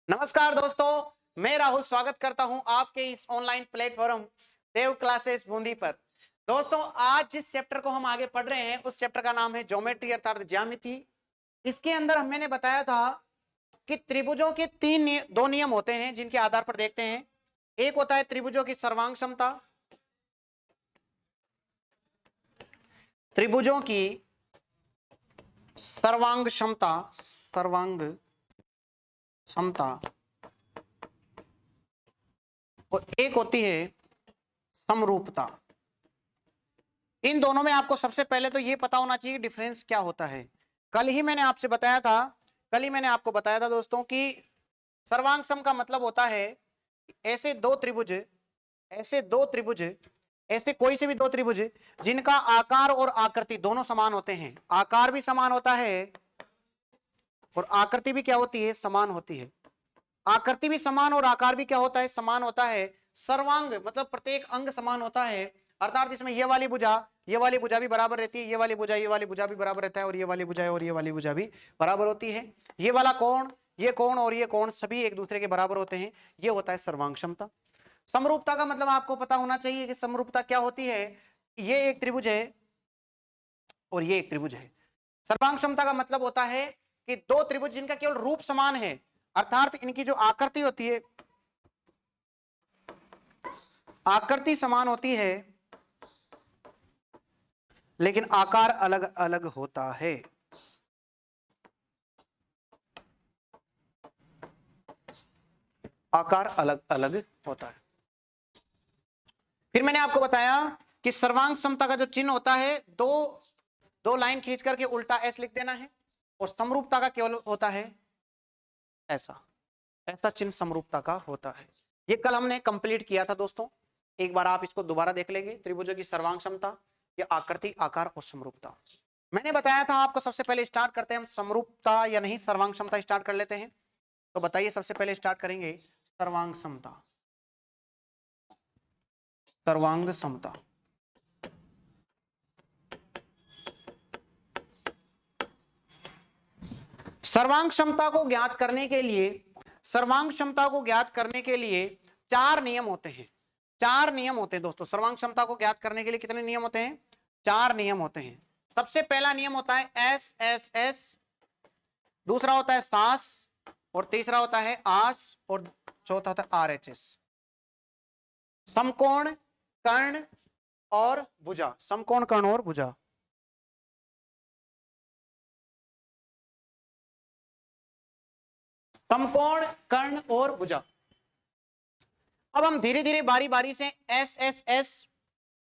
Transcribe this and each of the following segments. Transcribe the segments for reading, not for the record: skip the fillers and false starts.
नमस्कार दोस्तों, मैं राहुल स्वागत करता हूं आपके इस ऑनलाइन प्लेटफॉर्म देव क्लासेस बूंदी पर। दोस्तों, आज जिस चैप्टर को हम आगे पढ़ रहे हैं उस चैप्टर का नाम है ज्योमेट्री अर्थात ज्यामिति। इसके अंदर मैंने बताया था कि त्रिभुजों के दो नियम होते हैं जिनके आधार पर देखते हैं। एक होता है त्रिभुजों की सर्वांग क्षमता, त्रिभुजों की सर्वांग क्षमता और एक होती है समरूपता। इन दोनों में आपको सबसे पहले तो ये पता होना चाहिए डिफरेंस क्या होता है। कल ही मैंने आपको बताया था दोस्तों कि सर्वांग सम का मतलब होता है ऐसे कोई से भी दो त्रिभुज जिनका आकार और आकृति दोनों समान होते हैं। आकार भी समान होता है और आकृति भी क्या होती है, समान होती है। आकृति भी समान और आकार भी क्या होता है, समान होता है। सर्वांग मतलब प्रत्येक अंग समान होता है, अर्थात इसमें ये वाली भुजा भी बराबर रहती है, ये वाली भुजा भी बराबर रहता है, और ये वाली भुजा भी बराबर होती है। ये वाला कोण, ये कोण और ये कोण सभी एक दूसरे के बराबर होते हैं। ये होता है सर्वांग क्षमता। समरूपता का मतलब आपको पता होना चाहिए कि समरूपता क्या होती है। ये एक त्रिभुज है और ये एक त्रिभुज है। सर्वांग क्षमता का मतलब होता है कि दो त्रिभुज जिनका केवल रूप समान है, अर्थात इनकी जो आकृति होती है, आकृति समान होती है लेकिन आकार अलग अलग होता है। आकार अलग अलग होता है। फिर मैंने आपको बताया कि सर्वांग समता का जो चिन्ह होता है, दो लाइन खींच करके उल्टा एस लिख देना है, और समरूपता का केवल होता है ऐसा चिन्ह समरूपता का होता है। ये कल हमने कंप्लीट किया था दोस्तों, एक बार आप इसको दोबारा देख लेंगे। त्रिभुजों की सर्वांग क्षमता, ये आकृति, आकार और समरूपता। मैंने बताया था आपको, सबसे पहले स्टार्ट करते हैं हम समरूपता या नहीं सर्वांग क्षमता स्टार्ट कर लेते हैं। तो बताइए, सबसे पहले स्टार्ट करेंगे सर्वांग समता, सर्वांग समता। सर्वांग क्षमता को ज्ञात करने के लिए चार नियम होते हैं। दोस्तों, सर्वांग क्षमता को ज्ञात करने के लिए कितने नियम होते हैं? चार नियम होते हैं। सबसे पहला नियम होता है एस एस एस, दूसरा होता है सास, और तीसरा होता है आस, और चौथा होता है आर एच एस। समकोण, कर्ण और भुजा। समकोण, कर्ण और भुजा। समकोण, कर्ण और भुजा। अब हम धीरे धीरे बारी बारी से S S S,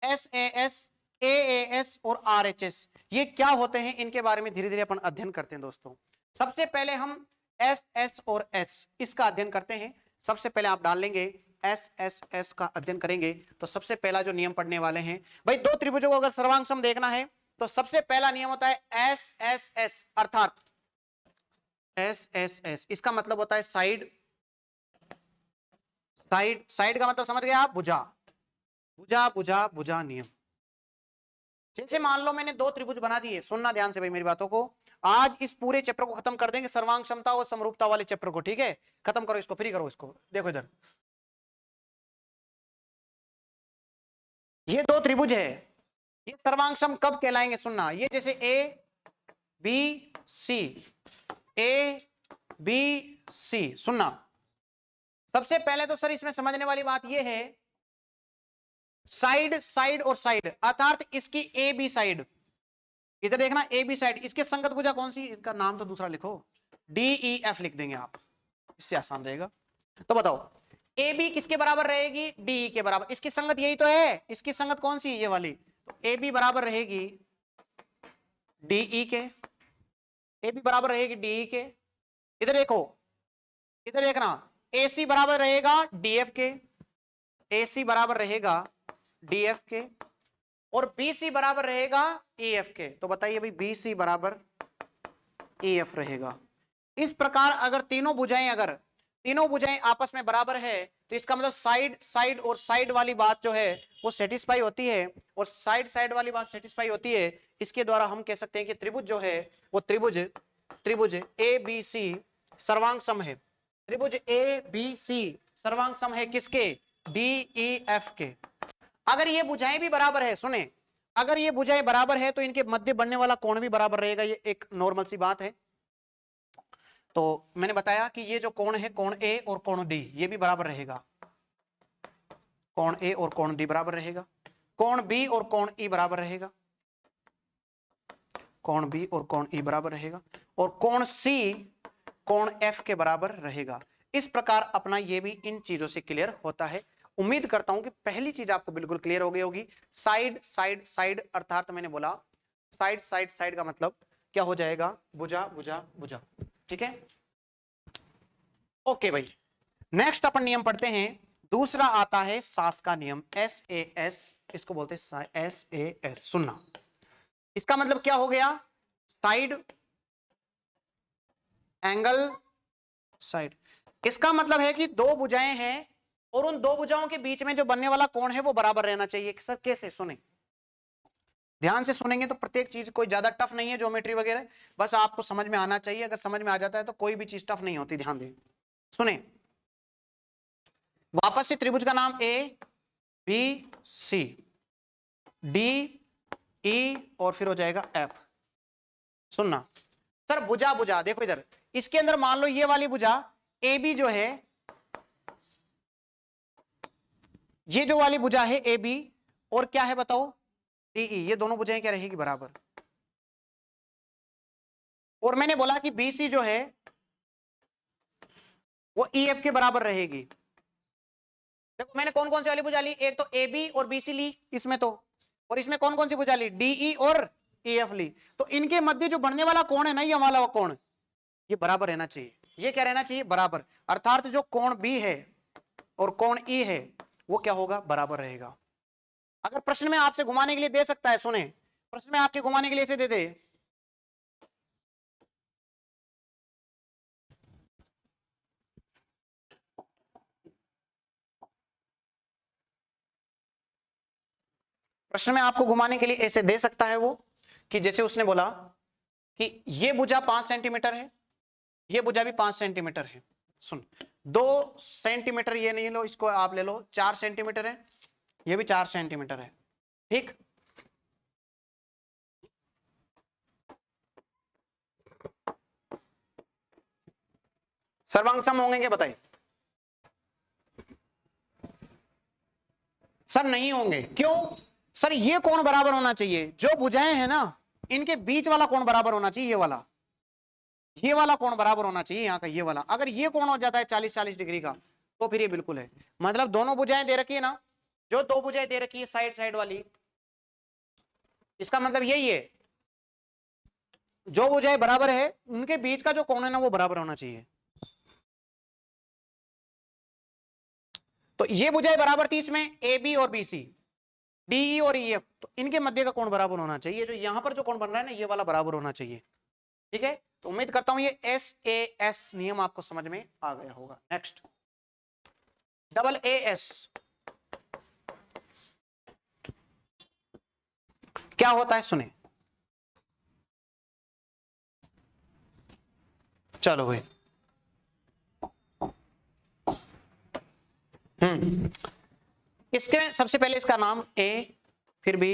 S A S, A S और आर एच एस ये क्या होते हैं इनके बारे में धीरे धीरे अपन अध्ययन करते हैं दोस्तों। सबसे पहले हम एस एस और एस इसका अध्ययन करते हैं। सबसे पहले आप डाल लेंगे एस एस एस का अध्ययन करेंगे तो सबसे पहला जो नियम पढ़ने वाले हैं भाई, दो त्रिभुजों को अगर सर्वांग सम देखना है तो सबसे पहला नियम होता है एस एस एस, अर्थात एस एस एस इसका मतलब होता है साइड का मतलब समझ गए आप? भुजा नियम। जैसे मान लो मैंने दो त्रिभुज बना दिए, सुनना ध्यान से भाई मेरी बातों को। आज इस पूरे चैप्टर को खत्म कर देंगे, सर्वांग क्षमता और समरूपता वाले चैप्टर को, ठीक है? खत्म करो इसको, फ्री करो इसको। देखो इधर, ये दो त्रिभुज है, ये सर्वांग सम कब कहलाएंगे? सुनना, ये जैसे ए बी सी, सुनना। सबसे पहले तो सर इसमें समझने वाली बात यह है, साइड और साइड, अर्थात इसकी ए बी साइड, इधर देखना ए बी साइड, इसके संगत भुजा कौन सी? इनका नाम तो दूसरा लिखो, डी ई एफ लिख देंगे आप, इससे आसान रहेगा। तो बताओ ए बी किसके बराबर रहेगी? डी के बराबर। इसकी संगत यही तो है, इसकी संगत कौन सी? ये वाली। तो ए बी बराबर रहेगी डीई के, ए बी बराबर रहेगी डीई के। इधर देखो, इधर देखना, ए सी बराबर रहेगा डीएफ के, ए सी बराबर रहेगा डीएफ के, और बी सी बराबर रहेगा ईएफ के। तो बताइए भाई, बी सी बराबर ईएफ रहेगा। इस प्रकार अगर तीनों भुजाएं आपस में बराबर है तो इसका मतलब साइड और साइड वाली बात जो है वो सेटिस्फाई होती है, और साइड वाली बात सेटिस्फाई होती है। इसके द्वारा हम कह सकते हैं कि त्रिभुज जो है वो त्रिभुज ए बी सी सर्वांग सम है। त्रिभुज ए बी सी सर्वांग सम है किसके? डी ई एफ के। अगर ये भुजाएं भी बराबर है, सुने, अगर ये भुजाएं बराबर है तो इनके मध्य बनने वाला कोण भी बराबर रहेगा, ये एक नॉर्मल सी बात है। तो मैंने बताया कि ये जो कोण है, कोण ए और कोण डी, ये भी बराबर रहेगा, कोण ए और कोण डी बराबर रहेगा, कोण बी और कोण ई बराबर रहेगा, कोण बी और कोण ई बराबर रहेगा, और कोण सी कोण एफ के बराबर रहेगा। इस प्रकार अपना ये भी इन चीजों से क्लियर होता है। उम्मीद करता हूं कि पहली चीज आपको बिल्कुल क्लियर हो गई होगी। साइड साइड साइड अर्थात मैंने बोला साइड साइड साइड का मतलब क्या हो जाएगा? भुजा भुजा भुजा। ठीक है, ओके भाई। नेक्स्ट अपन नियम पढ़ते हैं। दूसरा आता है सास का नियम, SAS, इसको बोलते हैं SAS। सुनना, इसका मतलब क्या हो गया? Side angle side. इसका मतलब है कि दो भुजाएं हैं और उन दो भुजाओं के बीच में जो बनने वाला कोण है वो बराबर रहना चाहिए। सर कैसे? सुने, ध्यान से सुनेंगे तो प्रत्येक चीज कोई ज्यादा टफ नहीं है, ज्योमेट्री वगैरह, बस आपको समझ में आना चाहिए। अगर समझ में आ जाता है तो कोई भी चीज टफ नहीं होती। ध्यान दें, सुने, वापस से त्रिभुज का नाम ए बी सी डी ई और फिर हो जाएगा एफ। सुनना सर, भुजा भुजा देखो इधर, इसके अंदर मान लो ये वाली भुजा ए बी जो है, ये जो वाली भुजा है ए बी, और क्या है बताओ? D E. ये दोनों भुजाएं क्या रहेगी? बराबर। और मैंने बोला कि बी सी जो है वो ई एफ के बराबर रहेगी। देखो मैंने कौन कौन सी वाली भुजा ली, एक तो ए बी और बी सी ली इसमें तो, और इसमें कौन कौन सी भुजा ली? डी ई और ई एफ ली। तो इनके मध्य जो बनने वाला कोण है ना, ये वाला कोण, ये बराबर रहना चाहिए। ये क्या रहना चाहिए? बराबर। अर्थात जो कोण बी है और कोण ई है वो क्या होगा? बराबर रहेगा। अगर प्रश्न में आपसे घुमाने के लिए दे सकता है, सुने, प्रश्न में आपके घुमाने के लिए ऐसे दे दे, प्रश्न में आपको घुमाने के लिए ऐसे दे सकता है वो, कि जैसे उसने बोला कि ये भुजा 5 सेंटीमीटर है, ये भुजा भी 5 सेंटीमीटर है। सुन, 2 सेंटीमीटर ये नहीं लो, इसको आप ले लो, 4 सेंटीमीटर है, ये भी 4 सेंटीमीटर है। ठीक, सर्वांग सम होंगे क्या? बताइए सर। नहीं होंगे, क्यों सर? ये कोण बराबर होना चाहिए, जो भुजाएं हैं ना इनके बीच वाला कोण बराबर होना चाहिए, ये वाला कोण बराबर होना चाहिए यहाँ का, ये वाला। अगर ये कोण हो जाता है 40-40 डिग्री का तो फिर ये बिल्कुल है। मतलब दोनों भुजाएं दे रखी है ना, जो दो भुजाएं दे रखी है साइड साइड वाली, इसका मतलब यही है, जो भुजाएं बराबर है उनके बीच का जो कोण है ना वो बराबर होना चाहिए। तो ये भुजाएं बराबर थी इसमें, ए बी और बी सी, डी ई और ई एफ, तो इनके मध्य का कोण बराबर होना चाहिए। जो यहां पर जो कोण बन रहा है ना, ये वाला बराबर होना चाहिए। ठीक है, तो उम्मीद करता हूं ये SAS नियम आपको समझ में आ गया होगा। नेक्स्ट, डबल AS क्या होता है? सुने, चलो भाई, इसके सबसे पहले इसका नाम A, फिर B,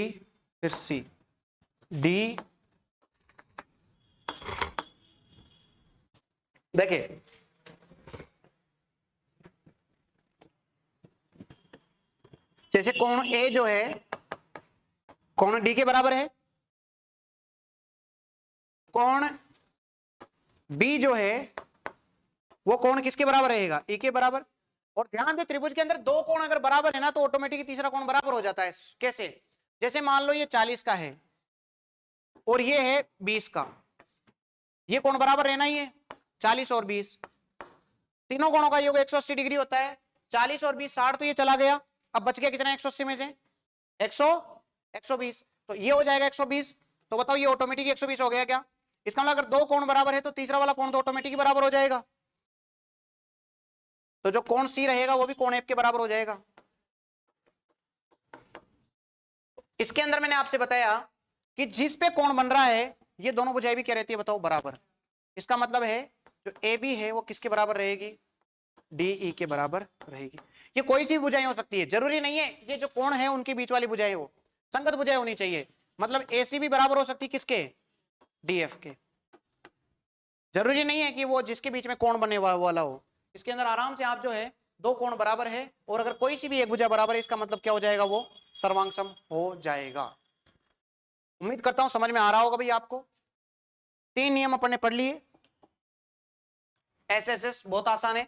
फिर C, D। देखिए जैसे कोण A जो है कोण D के बराबर है, कोण B जो है वो कोण किसके बराबर रहेगा? E के बराबर। और ध्यान दे, त्रिभुज के अंदर दो कोण अगर बराबर है ना तो ऑटोमेटिक तीसरा कोण बराबर हो जाता है। कैसे? जैसे मान लो ये 40 का है और ये है 20 का, ये कोण बराबर रहना ही है, 40 और 20, तीनों कोणों का योग 180 डिग्री होता है। 40 और 20 60, तो ये चला गया, अब बच गया कितना 180 में से? 120, तो ये हो जाएगा 120। तो बताओ ये ऑटोमेटिक 120 हो गया क्या? इसका मतलब अगर दो कोण बराबर है तो तीसरा वाला कोण तो ऑटोमेटिक बराबर हो जाएगा। तो जो कोण सी रहेगा वो भी कोण एफ के बराबर हो जाएगा। इसके अंदर मैंने आपसे बताया कि जिस पे कोण बन रहा है ये दोनों भुजाएं भी क्या रहती है? बताओ, बराबर। इसका मतलब है जो ए बी है वो किसके बराबर रहेगी? DE के बराबर रहेगी। ये कोई सी भुजाएं हो सकती है, जरूरी नहीं है ये जो कोण है उनके बीच वाली भुजाएं हो, संगत भुजाएं होनी चाहिए। मतलब AC भी बराबर हो सकती है किसके, DF के। जरूरी नहीं है कि वो जिसके बीच में कोण बने वाला हो, इसके अंदर आराम से आप जो है दो कोण बराबर है और अगर कोई सी भी एक भुजा बराबर है इसका मतलब क्या हो जाएगा, वो सर्वांगसम हो जाएगा। उम्मीद करता हूं समझ में आ रहा होगा भाई आपको। 3 नियम अपन ने पढ़ लिए। SSS बहुत आसान है,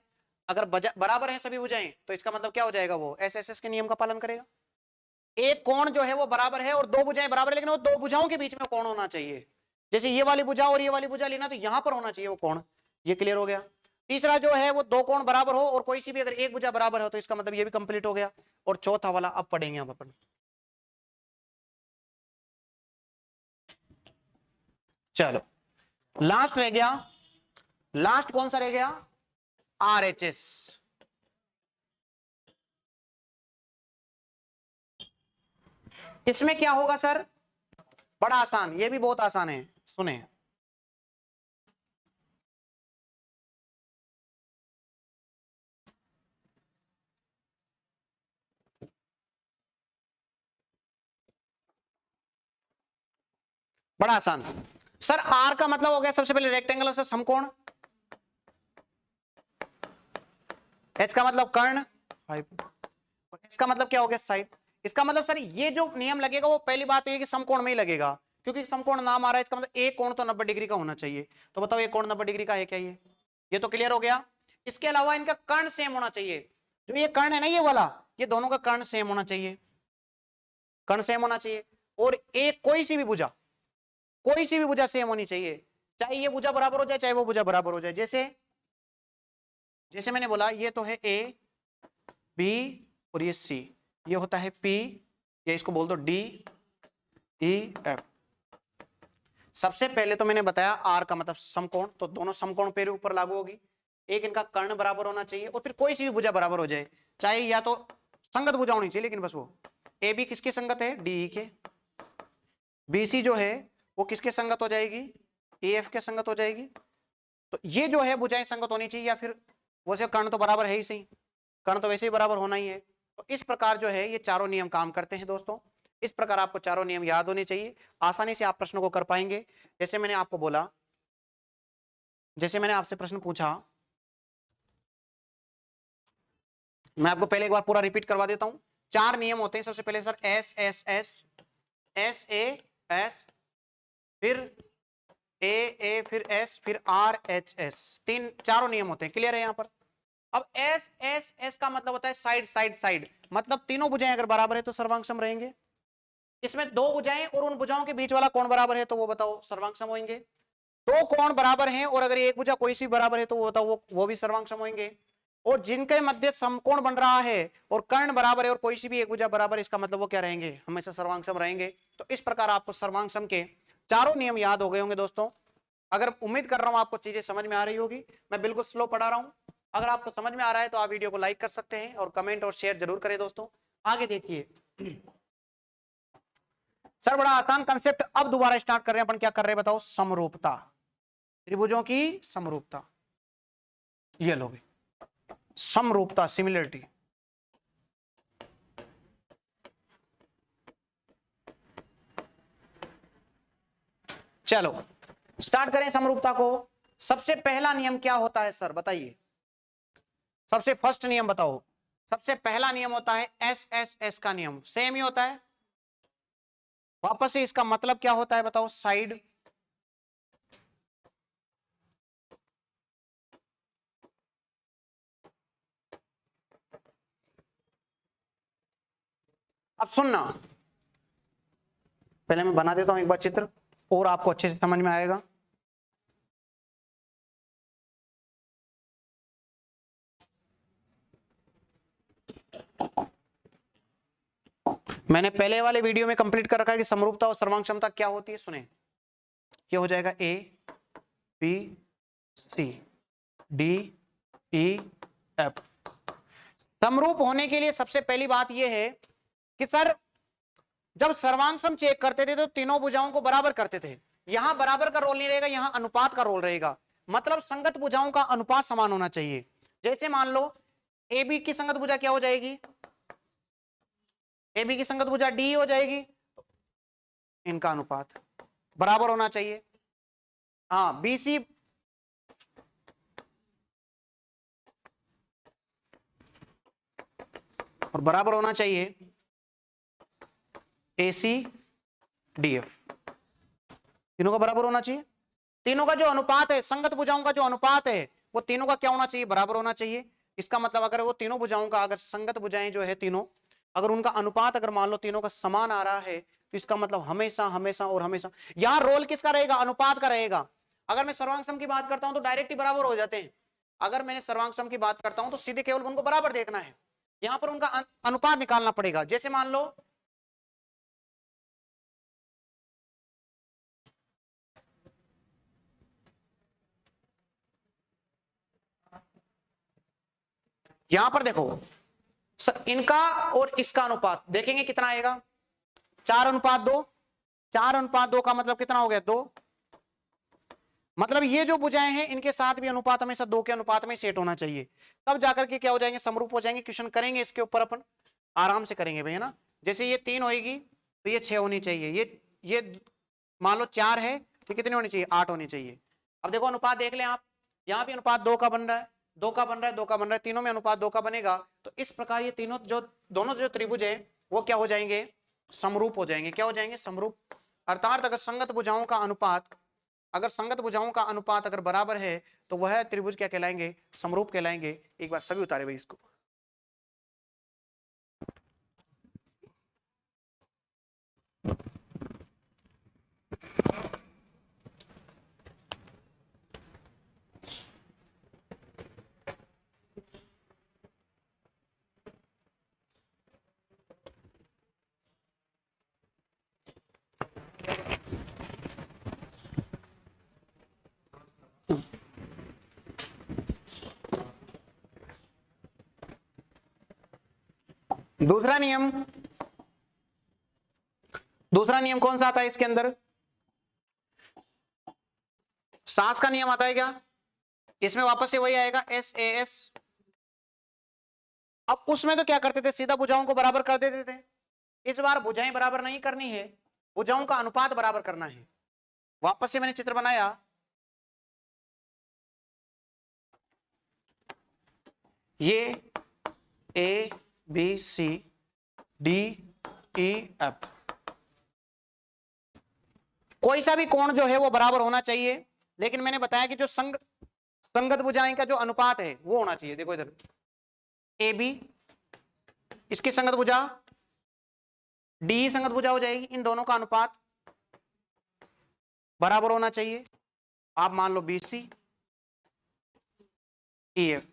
अगर बराबर है सभी भुजाएं तो इसका मतलब क्या हो जाएगा, वो SSS के नियम का पालन करेगा। एक कोण जो है वो बराबर है और दो भुजाएं बराबर है, लेकिन वो दो भुजाओं के बीच में कोण होना चाहिए। जैसे ये वाली भुजा और ये वाली भुजा लेना तो यहां पर होना चाहिए वो कोण। ये क्लियर हो गया। तीसरा जो है वो दो कोण बराबर हो और कोई सी भी अगर एक भुजा बराबर हो तो इसका मतलब ये भी कंप्लीट हो गया। और चौथा वाला अब पढ़ेंगे हम अपन। चलो लास्ट रह गया, लास्ट कौन सा रह गया, RHS। इसमें क्या होगा सर, बड़ा आसान, ये भी बहुत आसान है, सुने। बड़ा आसान सर, आर का मतलब हो गया सबसे पहले रेक्टेंगल से समकोण, एच का मतलब कर्ण, इसका मतलब क्या हो गया, साइड। इसका मतलब सर ये जो नियम लगेगा वो पहली बात ये कि समकोण में ही लगेगा, क्योंकि समकोण नाम आ रहा है, इसका मतलब एक कोण तो 90 डिग्री का होना चाहिए। तो बताओ ये कोण 90 डिग्री का है क्या, ये तो क्लियर हो गया। इसके अलावा इनका कर्ण सेम होना चाहिए, जो ये कर्ण है ना ये वाला, ये दोनों का कर्ण सेम होना चाहिए, कर्ण सेम होना चाहिए। और एक कोई सी भी भुजा सेम होनी चाहिए, चाहे ये भुजा बराबर हो जाए चाहे वो भुजा बराबर हो जाए। जैसे मैंने बोला ये तो है A B और ये C, ये होता है P, या इसको बोल दो D E F। सबसे पहले तो मैंने बताया R का मतलब समकोण, तो दोनों समकोण पे ऊपर लागू होगी। एक इनका कर्ण बराबर होना चाहिए और फिर कोई सी भी भुजा बराबर हो जाए, चाहे या तो संगत भुजा होनी चाहिए, लेकिन बस वो AB किसके संगत है, DE के। BC जो है वो किसके संगत हो जाएगी, AF के संगत हो जाएगी। तो ये जो है भुजाएं संगत होनी चाहिए, या फिर वैसे कर्ण तो बराबर है ही सही, कर्ण तो वैसे ही बराबर होना ही है। तो इस प्रकार जो है ये चारों नियम काम करते हैं दोस्तों। इस प्रकार आपको चारों नियम याद होने चाहिए, आसानी से आप प्रश्न को कर पाएंगे। जैसे मैंने आपको बोला, जैसे मैंने आपसे प्रश्न पूछा, मैं आपको पहले एक बार पूरा रिपीट करवा देता हूं। 4 नियम होते हैं। सबसे पहले sir S S S S A S, फिर A A, फिर S, फिर R H S, चारों नियम होते हैं। क्लियर है यहां पर। अब S S S का मतलब होता है साइड साइड साइड, मतलब तीनों भुजाएं अगर बराबर है तो सर्वांगसम रहेंगे। इसमें दो भुजाएं और उन भुजाओं के बीच वाला कोण बराबर है तो वो बताओ सर्वांगसम होंगे। दो कोण बराबर हैं और अगर एक भुजा कोई सी बराबर है तो वो बताओ वो भी सर्वांगसम होंगे। और जिनके मध्य समकोण बन रहा है और कर्ण बराबर है और कोई सी भी एक भुजा बराबर है, इसका मतलब वो क्या रहेंगे, हमेशा सर्वांगसम रहेंगे। तो इस प्रकार आपको सर्वांगसम के चारों नियम याद हो गए होंगे दोस्तों। अगर उम्मीद कर रहा हूं आपको चीजें समझ में आ रही होगी, मैं बिल्कुल स्लो पढ़ा रहा हूं। अगर आपको समझ में आ रहा है तो आप वीडियो को लाइक कर सकते हैं और कमेंट और शेयर जरूर करें दोस्तों। आगे देखिए सर, बड़ा आसान कंसेप्ट अब दोबारा स्टार्ट कर रहे हैं अपन। क्या कर रहे हैं बताओ, समरूपता, त्रिभुजों की समरूपता। ये लो समरूपता, सिमिलरिटी। चलो स्टार्ट करें समरूपता को। सबसे पहला नियम क्या होता है सर, बताइए। सबसे फर्स्ट नियम बताओ। सबसे पहला नियम होता है SSS का नियम, सेम ही होता है। वापस से इसका मतलब क्या होता है बताओ, साइड। अब सुनना, पहले मैं बना देता हूं एक बार चित्र और आपको अच्छे से समझ में आएगा। मैंने पहले वाले वीडियो में कंप्लीट कर रखा है कि समरूपता और सर्वांगक्षमता क्या होती है। सुने, ये हो जाएगा A B C D E F। समरूप होने के लिए सबसे पहली बात यह है कि सर जब सर्वांगसम चेक करते थे तो तीनों भुजाओं को बराबर करते थे। यहां बराबर का रोल नहीं रहेगा, यहां अनुपात का रोल रहेगा। मतलब संगत भुजाओं का अनुपात समान होना चाहिए। जैसे मान लो ए बी की संगत भुजा क्या हो जाएगी, ए बी की संगत भुजा डी हो जाएगी, इनका अनुपात बराबर होना चाहिए। हाँ बी सी और बराबर होना चाहिए ए सी डी एफ, तीनों का बराबर होना चाहिए। तीनों का जो अनुपात है, संगत भुजाओं का जो अनुपात है, वो तीनों का क्या होना चाहिए, बराबर होना चाहिए। इसका मतलब अगर वो तीनों भुजाओं का, अगर संगत भुजाएं जो है तीनों, अगर उनका अनुपात अगर मान लो तीनों का समान आ रहा है, तो इसका मतलब हमेशा हमेशा और हमेशा यहां रोल किसका रहेगा, अनुपात का रहेगा। अगर मैं सर्वांग सम की बात करता हूं तो डायरेक्ट ही बराबर हो जाते हैं। अगर मैंने सर्वांग सम की बात करता हूं तो सीधे केवल उनको बराबर देखना है, यहां पर उनका अनुपात निकालना पड़ेगा। जैसे मान लो यहां पर देखो, इनका और इसका अनुपात देखेंगे कितना आएगा, 4:2। 4:2 का मतलब कितना हो गया, 2। मतलब ये जो भुजाएं हैं इनके साथ भी अनुपात हमेशा 2 के अनुपात में सेट होना चाहिए, तब जाकर के क्या हो जाएंगे, समरूप हो जाएंगे। क्वेश्चन करेंगे इसके ऊपर अपन आराम से करेंगे भैया ना। जैसे ये 3 होगी तो ये 6 होनी चाहिए, ये मान लो 4 है तो कितनी होनी चाहिए, 8 होनी चाहिए। अब देखो अनुपात देख लें आप, यहाँ भी अनुपात 2 का बन रहा है, 2 का बन रहा है, 2 का बन रहा है, तीनों में अनुपात 2 का बनेगा। तो इस प्रकार ये तीनों जो दोनों जो त्रिभुज है वो क्या हो जाएंगे, समरूप हो जाएंगे। क्या हो जाएंगे, समरूप। अर्थात अगर संगत भुजाओं का अनुपात, अगर संगत भुजाओं का अनुपात अगर बराबर है तो वह त्रिभुज क्या कहलाएंगे, समरूप कहलाएंगे। एक बार सभी उतारे भाई इसको। दूसरा नियम, दूसरा नियम कौन सा आता है इसके अंदर, सास का नियम आता है क्या, इसमें वापस से वही आएगा एस ए एस। अब उसमें तो क्या करते थे, सीधा भुजाओं को बराबर कर देते थे। इस बार भुजाएं बराबर नहीं करनी है, भुजाओं का अनुपात बराबर करना है। वापस से मैंने चित्र बनाया, ये A B C D E F, कोई सा भी कोण जो है वो बराबर होना चाहिए। लेकिन मैंने बताया कि जो संगत भुजाएं का जो अनुपात है वो होना चाहिए। देखो इधर ए बी, इसकी संगत भुजा डी संगत भुजा हो जाएगी, इन दोनों का अनुपात बराबर होना चाहिए। आप मान लो बी सी ई एफ,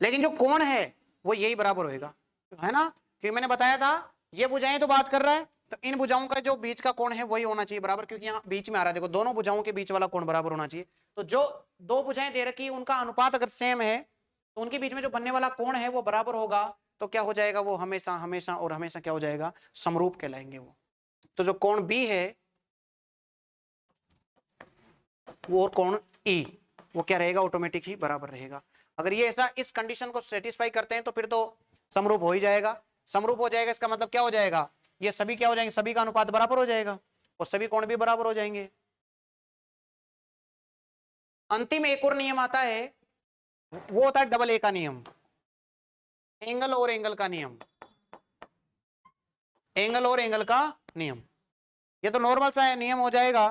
लेकिन जो कोण है वो यही बराबर होएगा, है ना। क्योंकि मैंने बताया था ये भुजाएं तो बात कर रहा है, तो इन भुजाओं का जो बीच का कोण है वही होना चाहिए बराबर, क्योंकि यहाँ बीच में आ रहा है। देखो दोनों भुजाओं के बीच वाला कोण बराबर होना चाहिए। तो जो दो भुजाएं दे रखी उनका अनुपात अगर सेम है तो उनके बीच में जो बनने वाला कोण है वो बराबर होगा। तो क्या हो जाएगा, वो हमेशा हमेशा और हमेशा क्या हो जाएगा, समरूप कहलाएंगे वो। तो जो कोण बी है वो कोण ई वो क्या रहेगा, ऑटोमेटिक ही बराबर रहेगा। अगर ये ऐसा इस कंडीशन को सेटिस्फाई करते हैं तो फिर तो समरूप हो ही जाएगा। समरूप हो जाएगा इसका मतलब क्या हो जाएगा, ये सभी क्या हो जाएंगे, सभी का अनुपात बराबर हो जाएगा और सभी कोण भी बराबर हो जाएंगे। अंतिम एक और नियम आता है, वो होता है डबल ए का नियम, एंगल और एंगल का नियम, एंगल और एंगल का नियम। ये तो नॉर्मल सा नियम हो जाएगा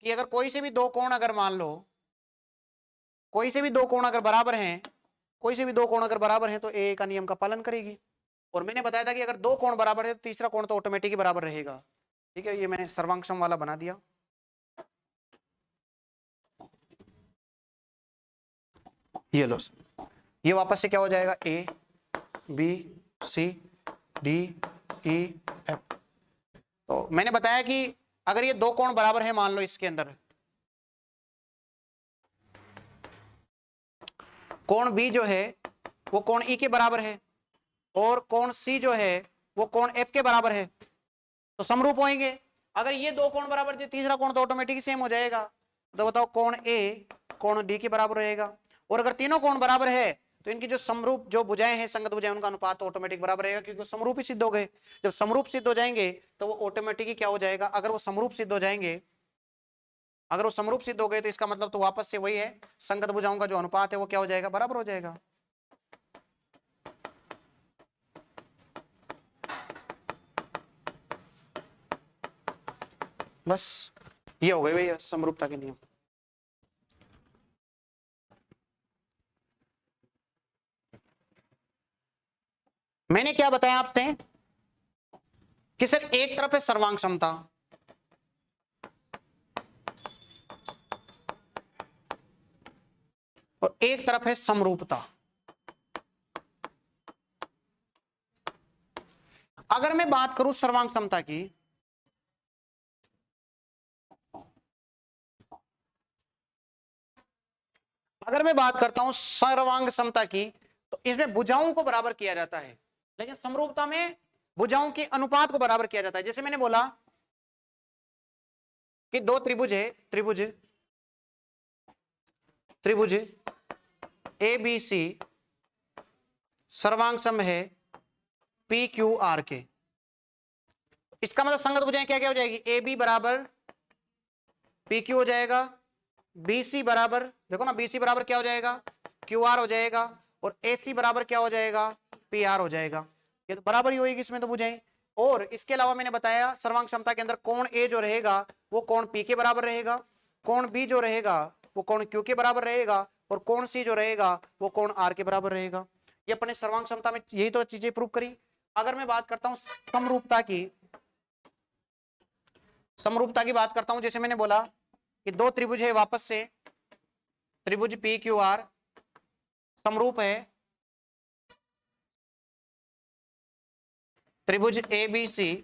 कि अगर कोई से भी दो कोण अगर मान लो, कोई से भी दो कोण अगर बराबर हैं, कोई से भी दो कोण अगर बराबर हैं तो ए का नियम का पालन करेगी। और मैंने बताया था कि अगर दो कोण बराबर है तो तीसरा कोण तो ऑटोमेटिक ही बराबर रहेगा। ठीक है, ये मैंने सर्वांगसम वाला बना दिया। ये लो, ये वापस से क्या हो जाएगा, A B C D E F. तो मैंने बताया कि अगर ये दो कोण बराबर है, मान लो इसके अंदर कोण बी जो है वो कोण ई के बराबर है और कोण सी जो है वो कोण एफ के बराबर है, तो समरूप होंगे। अगर ये दो कोण बराबर थे, तीसरा कोण तो ऑटोमेटिक सेम हो जाएगा। तो बताओ कोण ए कोण डी के बराबर रहेगा और अगर तीनों कोण बराबर है तो इनकी जो समरूप जो भुजाएं हैं, संगत भुजाएं, उनका अनुपात तो ऑटोमेटिक बराबर रहेगा, क्योंकि समरूप ही सिद्ध हो गए। जब समरूप सिद्ध हो जाएंगे तो वो ऑटोमेटिक ही क्या हो जाएगा, अगर वो समरूप सिद्ध हो जाएंगे, अगर वो समरूप सिद्ध हो गए तो इसका मतलब तो वापस से वही है, संगत भुजाओं का जो अनुपात है वो क्या हो जाएगा, बराबर हो जाएगा। बस ये हो गए भैया समरूपता के नियम। मैंने क्या बताया आपसे कि सर एक तरफ है सर्वांग समता और एक तरफ है समरूपता। अगर मैं बात करूं सर्वांग समता की, अगर मैं बात करता हूं सर्वांग समता की, तो इसमें भुजाओं को बराबर किया जाता है, लेकिन समरूपता में भुजाओं के अनुपात को बराबर किया जाता है। जैसे मैंने बोला कि दो त्रिभुज है, त्रिभुज त्रिभुज ए बी सी सर्वांग सम है पी क्यू आर के। इसका मतलब संगत भुजाएं क्या क्या हो जाएगी, ए बी बराबर पी क्यू हो जाएगा, बी सी बराबर, देखो ना, बी सी बराबर क्या हो जाएगा, क्यू आर हो जाएगा, और ए सी बराबर क्या हो जाएगा, पी आर हो जाएगा। ये तो बराबर ही होगी इसमें तो भुजाएं। और इसके अलावा मैंने बताया सर्वांग क्षमता के अंदर कोण ए जो रहेगा वो कोण पी के बराबर रहेगा, कोण बी जो रहेगा वो कोण क्यू के बराबर रहेगा, और कोण सी जो रहेगा वो कोण आर के बराबर रहेगा। ये अपने सर्वांग क्षमता में यही तो चीजें प्रूव करी। अगर मैं बात करता हूं समरूपता की, समरूपता की बात करता हूं, जैसे मैंने बोला कि दो त्रिभुज है, वापस से त्रिभुज पी क्यू आर समरूप है त्रिभुज ए बी सी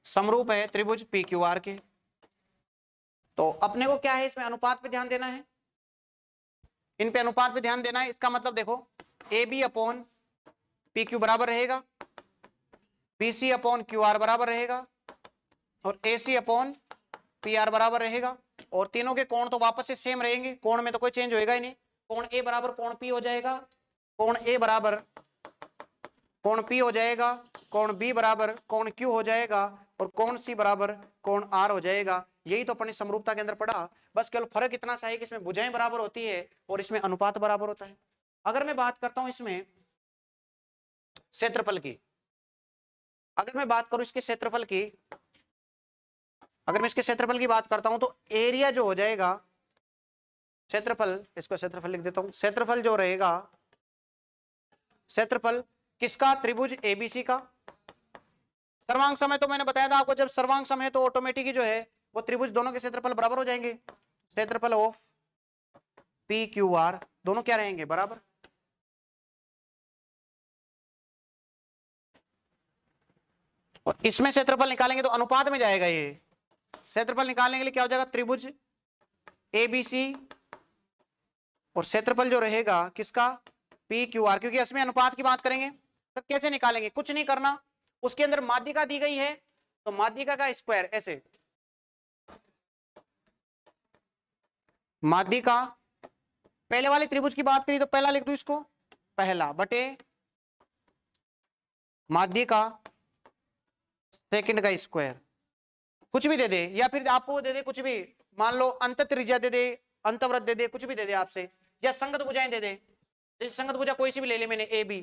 समरूप है त्रिभुज पी क्यू आर के। तो अपने को क्या है, इसमें अनुपात पे ध्यान देना है, इन पे अनुपात पे ध्यान देना है। इसका मतलब देखो A B upon P Q बराबर रहेगा, B C upon Q R बराबर रहेगा, और A C upon P R बराबर रहेगा। और तीनों के कोण तो वापस से सेम रहेंगे, कोण में तो कोई चेंज होएगा ही नहीं। कोण ए बराबर कोण पी हो जाएगा, कोण ए बराबर कोण पी हो जाएगा, कोण बी बराबर कोण क्यू हो जाएगा, और कोण सी बराबर कोण आर हो जाएगा। यही तो अपनी समरूपता के अंदर पड़ा। बस केवल फर्क इतना सा है कि इसमें भुजाएं बराबर होती है और इसमें अनुपात बराबर होता है। अगर मैं बात करता हूं इसमें क्षेत्रफल की, अगर मैं बात करूं इसके क्षेत्रफल की, अगर मैं इसके क्षेत्रफल की बात करता हूं तो एरिया जो हो जाएगा, क्षेत्रफल, इसको क्षेत्रफल लिख देता हूं, क्षेत्रफल जो रहेगा, क्षेत्रफल किसका, त्रिभुज एबीसी का। सर्वांग समय तो मैंने बताया था आपको, जब सर्वांग समय तो ऑटोमेटिक ही जो है वो त्रिभुज दोनों के क्षेत्रफल बराबर हो जाएंगे। क्षेत्रफल ऑफ पी क्यू आर दोनों क्या रहेंगे, बराबर। और इसमें क्षेत्रफल निकालेंगे तो अनुपात में जाएगा ये। क्षेत्रफल निकालने के लिए क्या हो जाएगा, त्रिभुज एबीसी और क्षेत्रफल जो रहेगा किसका, पी क्यू आर, क्योंकि इसमें अनुपात की बात करेंगे। तो कैसे निकालेंगे, कुछ नहीं करना, उसके अंदर माध्यिका दी गई है तो माध्यिका का स्क्वायर, ऐसे माध्यिका, पहले वाले त्रिभुज की बात करी तो पहला लिख दू इसको, पहला बटे माध्यिका सेकंड का स्क्वायर, कुछ भी दे दे, या फिर आपको दे दे कुछ भी, मान लो अंत त्रिज्या दे दे, अंतवृत्त दे दे, कुछ भी दे दे आपसे, या संगत भुजाएं दे दे। जैसे संगत भुजा कोई सी भी ले ली मैंने, ए बी,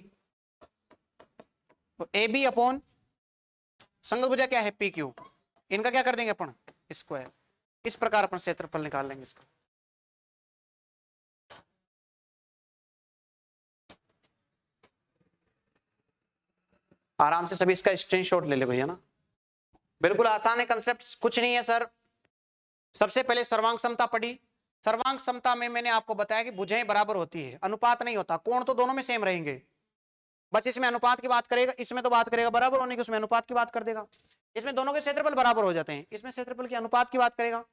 तो ए बी अपॉन संगत भुजा क्या है, पी क्यू, इनका क्या कर देंगे अपन, स्क्वायर। इस प्रकार अपन क्षेत्रफल निकाल लेंगे इसका। आराम से सभी इसका स्क्रीनशॉट ले ले भैया ना, बिल्कुल आसान है, कंसेप्ट कुछ नहीं है सर। सबसे पहले सर्वांग समता पढ़ी, सर्वांग समता में मैंने आपको बताया कि भुजाएं बराबर होती है, अनुपात नहीं होता, कोण तो दोनों में सेम रहेंगे, बस इसमें अनुपात की बात करेगा, इसमें तो बात करेगा बराबर होने की, उसमें अनुपात की बात कर देगा। इसमें दोनों के क्षेत्रफल बराबर हो जाते हैं, इसमें क्षेत्रफल की अनुपात की बात करेगा।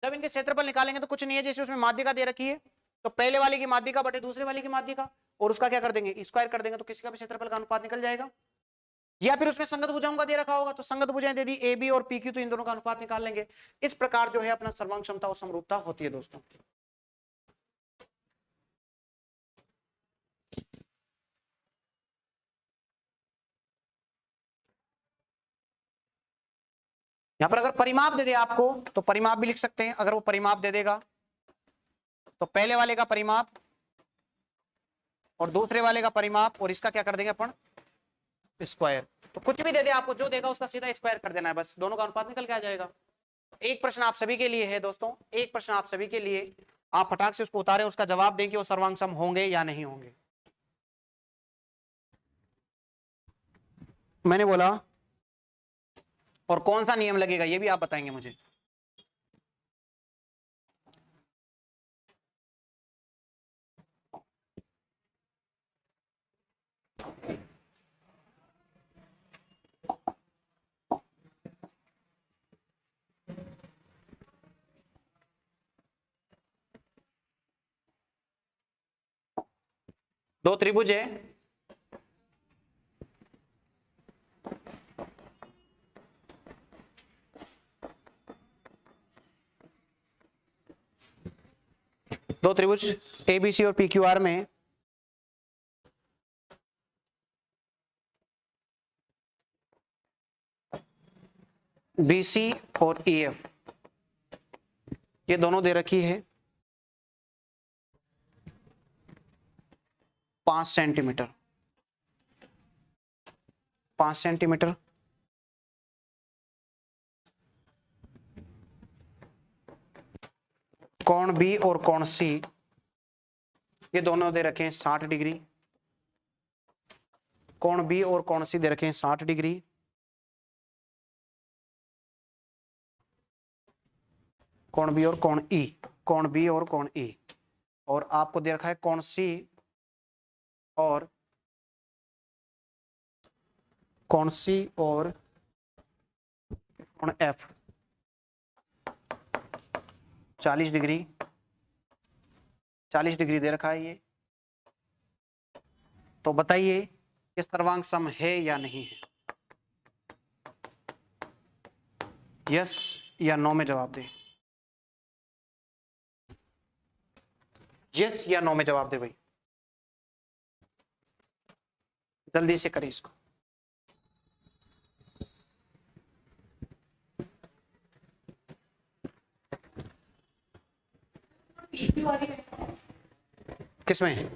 जब इनके क्षेत्रफल निकालेंगे तो कुछ नहीं है, जैसे उसमें माध्यिका दे रखी है तो पहले वाले की माध्यिका बटे दूसरे वाले की माध्यिका, और उसका क्या कर देंगे, स्क्वायर कर देंगे, तो किसी का भी क्षेत्रफल का अनुपात निकल जाएगा। या फिर उसमें संगत भुजाओं का दे रखा होगा तो संगत भुजाएं दे दी ए बी और पी क्यू, तो इन दोनों का अनुपात निकाल लेंगे। इस प्रकार जो है अपना सर्वांग क्षमता और समरूपता होती है दोस्तों। यहां पर अगर परिमाप दे दे आपको तो परिमाप भी लिख सकते हैं। अगर वो परिमाप दे देगा तो पहले वाले का परिमाप और दूसरे वाले का परिमाप और इसका क्या कर देंगे अपन, स्क्वायर। तो कुछ भी दे दे आपको, जो देगा उसका सीधा स्क्वायर कर देना है, बस दोनों का अनुपात निकल के आ जाएगा। एक प्रश्न आप सभी के लिए है दोस्तों, एक प्रश्न आप सभी के लिए, आप फटाक से उसको उतारें, उसका जवाब दें कि वो सर्वांग सम होंगे या नहीं होंगे। मैंने बोला और कौन सा नियम लगेगा ये भी आप बताएंगे मुझे। दो त्रिभुज है, दो त्रिभुज एबीसी और पीक्यूआर में बीसी और ईएफ ये दोनों दे रखी है 5 सेंटीमीटर, 5 सेंटीमीटर। कोण बी और कोण सी ये दोनों दे रखे हैं 60 डिग्री। कोण बी और कोण सी दे रखे हैं 60 डिग्री। कोण बी और कोण ई, कोण बी और कोण ई, और आपको दे रखा है कोण सी और कोण सी और कोण एफ 40 डिग्री, 40 डिग्री दे रखा है ये। तो बताइए ये सर्वांग सम है या नहीं है, यस या नो में जवाब दे, यस या नो में जवाब दे भाई, जल्दी से करिए इसको। किसमें,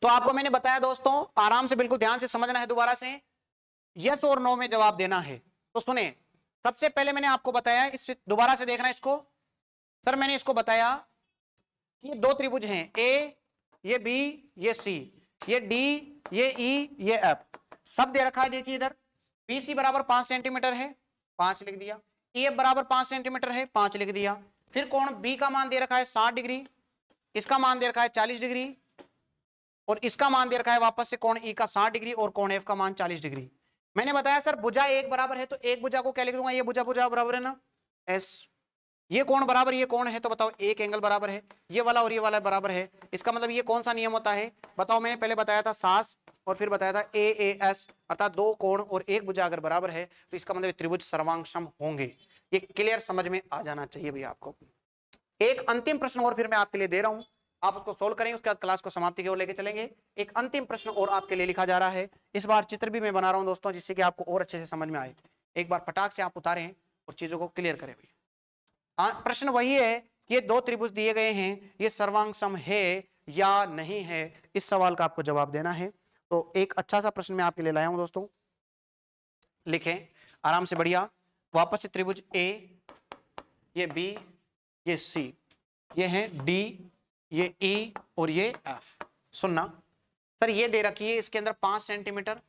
तो आपको मैंने बताया दोस्तों, आराम से बिल्कुल ध्यान से समझना है, दोबारा से यस और नो में जवाब देना है। तो सुने, सबसे पहले मैंने आपको बताया, इस दोबारा से देखना इसको। सर मैंने इसको बताया कि ये दो त्रिभुज हैं, ए ये बी ये सी ये डी ये ई ये एफ, सब दे रखा है। देखिए इधर बी सी बराबर 5 सेंटीमीटर है, 5 लिख दिया। ई एफ बराबर 5 सेंटीमीटर है, 5 लिख दिया। फिर कोण बी का मान दे रखा है 60 डिग्री, इसका मान दे रखा है 40 डिग्री, और इसका मान दे रखा है वापस से कोण ई का 60 डिग्री और कोण एफ का मान 40 डिग्री। मैंने बताया सर भुजा एक बराबर है तो एक भुजा को क्या लिख दूंगा, ये भुजा भुजा बराबर है ना एस, ये कोण बराबर ये कोण है, तो बताओ एक एंगल बराबर है, ये वाला और ये वाला बराबर है। इसका मतलब ये कौन सा नियम होता है बताओ। मैंने पहले बताया था सास और फिर बताया था ए ए एस, अर्थात दो कोण और एक भुजा अगर बराबर है तो इसका मतलब त्रिभुज सर्वांगसम होंगे। ये क्लियर समझ में आ जाना चाहिए भैया आपको। एक अंतिम प्रश्न और फिर मैं आपके लिए दे रहा हूं, आप उसको सोल्व करेंगे, उसके बाद क्लास को समाप्ति की ओर लेके चलेंगे। एक अंतिम प्रश्न और आपके लिए लिखा जा रहा है, इस बार चित्र भी मैं बना रहा हूं दोस्तों, जिससे कि आपको और अच्छे से समझ में आए। एक बार फटाक से आप उतारें और चीजों को क्लियर करें भैया। प्रश्न वही है कि ये दो त्रिभुज दिए गए हैं, ये सर्वांग सम है या नहीं है, इस सवाल का आपको जवाब देना है। तो एक अच्छा सा प्रश्न मैं आपके लिए लाया हूं दोस्तों, लिखें आराम से बढ़िया। वापस से त्रिभुज ए, ये बी, ये सी, ये है डी, ये ई और ये एफ। सुनना सर, ये दे रखी है इसके अंदर 5 सेंटीमीटर,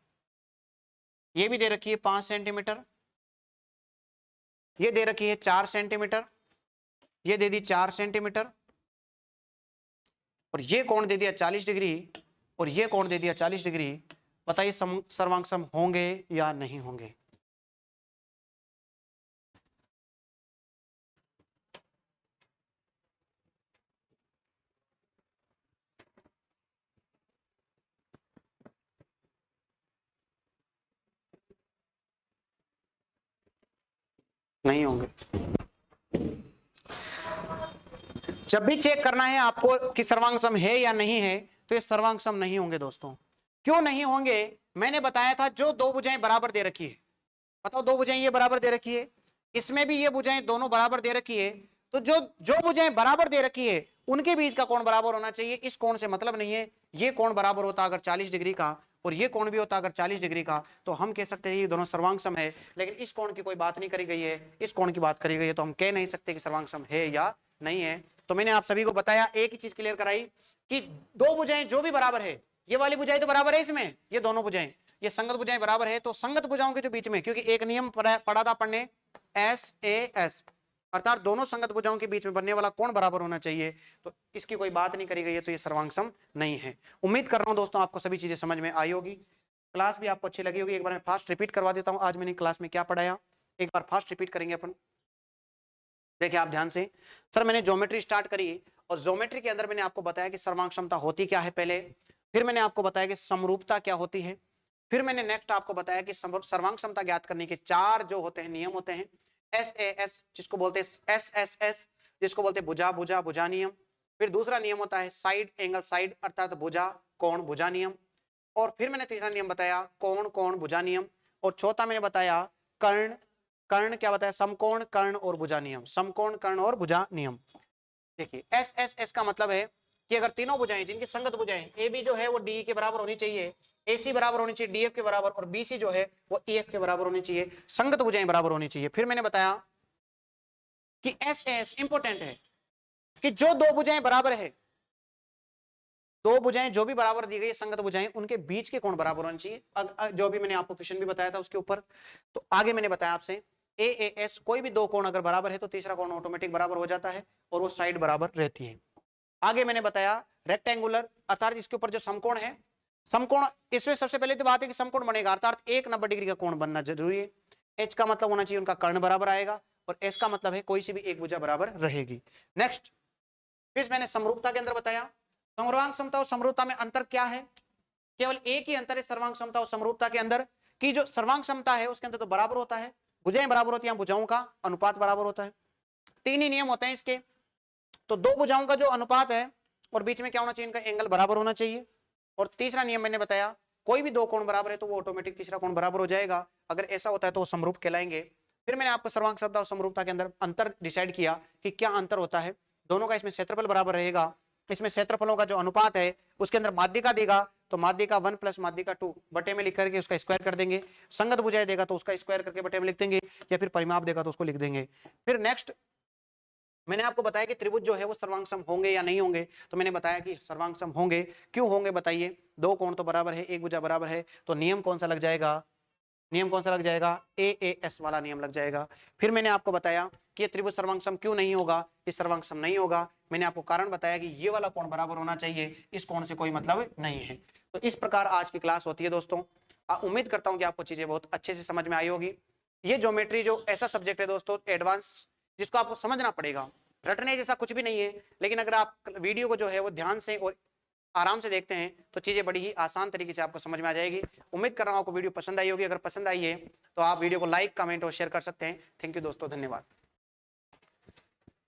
ये भी दे रखी है 5 सेंटीमीटर, ये दे रखी है 4 सेंटीमीटर, ये दे दी 4 सेंटीमीटर, और ये कोण दे दिया 40 डिग्री, और ये कोण दे दिया 40 डिग्री। बताइए सर्वांग सम होंगे या नहीं होंगे? नहीं होंगे। जब भी चेक करना है आपको कि सर्वांग सम है या नहीं है, तो ये सर्वांग सम नहीं होंगे दोस्तों। क्यों नहीं होंगे? मैंने बताया था जो दो भुजाएं बराबर दे रखी है, बताओ दो भुजाएं ये बराबर दे रखी है, इसमें भी ये भुजाएं दोनों बराबर दे रखी है, तो जो जो भुजाएं बराबर दे रखी है उनके बीच का कोण बराबर होना चाहिए। इस कोण से मतलब नहीं है, ये कोण बराबर होता अगर 40 डिग्री का और ये कोण भी होता अगर 40 डिग्री का, तो हम कह सकते हैं ये दोनों सर्वांग सम है। लेकिन इस कोण की कोई बात नहीं करी गई है, इस कोण की बात करी गई है, तो हम कह नहीं सकते कि सर्वांग सम है या नहीं है। तो मैंने आप सभी को बताया, एक ही चीज क्लियर कराई कि दो भुजाएं जो भी बराबर है, ये वाली भुजाएं तो बराबर है इसमें, ये दोनों भुजाएं ये संगत भुजाएं बराबर है, तो संगत भुजाओं के जो बीच में, क्योंकि एक नियम पढ़ा था पढ़ने एस ए एस, अर्थात दोनों संगत भुजाओं के बीच में बनने वाला कोण बराबर होना चाहिए, तो इसकी कोई बात नहीं करी गई है, तो ये सर्वांग सम नहीं है। उम्मीद कर रहा हूं दोस्तों आपको सभी चीजें समझ में आई होगी, क्लास भी आपको अच्छी लगी होगी। एक बार मैं फास्ट रिपीट करवा देता हूं आज मैंने क्लास में क्या पढ़ाया, एक बार फास्ट रिपीट करेंगे अपन। देखिए आप ध्यान से, सर मैंने ज्योमेट्री स्टार्ट करी और ज्योमेट्री के अंदर मैंने आपको बताया कि सर्वांग क्षमता होती क्या है पहले, फिर मैंने आपको बताया कि समरूपता क्या होती है, फिर मैंने नेक्स्ट आपको बताया कि सर्वांग क्षमता ज्ञात करने के 4 जो होते हैं नियम होते हैं। एस ए एस जिसको बोलते हैं एस एस एस जिसको बोलते हैं भुजा भुजा भुजा नियम। फिर दूसरा नियम होता है साइड एंगल साइड अर्थात भुजा कोण भुजा नियम। और फिर मैंने तीसरा नियम बताया कोण कोण भुजा नियम। और चौथा मैंने बताया कर्ण, कर्ण क्या बताया, समकोण कर्ण और भुजा नियम, समकोण कर्ण और भुजा नियम। देखिए एस एस एस का मतलब है कि अगर तीनों भुजाएं जिनकी संगत भुजाएं ए बी जो है वो डी के बराबर होनी चाहिए, AC बराबर होनी चाहिए DF के बराबर, और BC जो है वो EF के बराबर होनी चाहिए, संगत भुजाएं बराबर होनी चाहिए। फिर मैंने बताया कि SS इंपॉर्टेंट है कि जो दो भुजाएं बराबर है, दो भुजाएं जो भी बराबर दी गई संगत भुजाएं, उनके बीच के कोण बराबर होने चाहिए। जो भी मैंने आपको क्वेश्चन भी बताया था उसके ऊपर। तो आगे मैंने बताया आपसे AAS कोई भी दो कोण अगर बराबर है तो तीसरा कोण ऑटोमेटिक बराबर हो जाता है और वो साइड बराबर रहती है। आगे मैंने बताया रेक्टेंगुलर अर्थात इसके ऊपर जो समकोण है, समकोण इसमें सबसे पहले तो बात है कि समकोण बनेगा अर्थात एक 90 डिग्री का कोण बनना जरूरी है। H का मतलब होना चाहिए उनका कर्ण बराबर आएगा और S का मतलब है कोई सी भी एक भुजा बराबर रहेगी। नेक्स्ट फिर मैंने समरूपता के अंदर बताया सर्वांग क्षमता और समरूपता में अंतर क्या है, केवल एक ही अंतर है सर्वांग क्षमता और समरूपता के अंदर कि जो सर्वांग क्षमता है उसके अंदर तो बराबर होता है, भुजाएं बराबर होती हैं, भुजाओं का अनुपात बराबर होता है। 3 ही नियम होते हैं इसके, तो दो भुजाओं का जो अनुपात है और बीच में क्या होना चाहिए, इनका एंगल बराबर होना चाहिए। और तीसरा नियम मैंने बताया कोई भी दो कोण बराबर है तो वो ऑटोमेटिक तीसरा कोण बराबर हो जाएगा, अगर ऐसा होता है तो वो समरूप कहलाएंगे। फिर मैंने आपको सर्वांग क्षमता और समरूपता के अंदर अंतर डिसाइड किया कि क्या अंतर होता है, दोनों का इसमें क्षेत्रफल बराबर रहेगा, इसमें क्षेत्रफलों का जो अनुपात है उसके अंदर माध्यिका देगा तो माध्यिका 1 प्लस माध्यिका 2 बटे में लिख करके उसका स्क्वायर कर देंगे, संगत भुजाएं देगा तो उसका स्क्वायर करके बटे में लिख देंगे, या फिर परिमाप देगा तो उसको लिख देंगे। फिर नेक्स्ट मैंने आपको बताया कि त्रिभुज जो है वो सर्वांगसम होंगे या नहीं होंगे, तो मैंने बताया कि सर्वांगसम होंगे। क्यों होंगे बताइए, दो कोण तो बराबर है, एक भुजा बराबर है, तो नियम कौन सा लग जाएगा, नियम कौन सा लग जाएगा, AAS वाला नियम लग जाएगा। फिर मैंने आपको बताया कि ये त्रिभुज सर्वांगसम क्यों नहीं होगा, ये सर्वांगसम नहीं होगा, मैंने आपको कारण बताया कि ये वाला कोण बराबर होना चाहिए, इस कोण से कोई मतलब नहीं है। तो इस प्रकार आज की क्लास होती है दोस्तों। उम्मीद करता हूं कि आपको चीजें बहुत अच्छे से समझ में आई होगी। ये ज्योमेट्री जो ऐसा सब्जेक्ट है दोस्तों एडवांस जिसको आपको समझना पड़ेगा। रटने जैसा कुछ भी नहीं है, लेकिन अगर आप वीडियो को जो है वो ध्यान से और आराम से देखते हैं तो चीजें बड़ी ही आसान तरीके से आपको समझ में आ जाएगी। उम्मीद कर रहा हूं आपको वीडियो पसंद आई होगी। अगर पसंद आई है तो आप वीडियो को लाइक, कमेंट और शेयर कर सकते हैं। थैंक यू दोस्तों, धन्यवाद।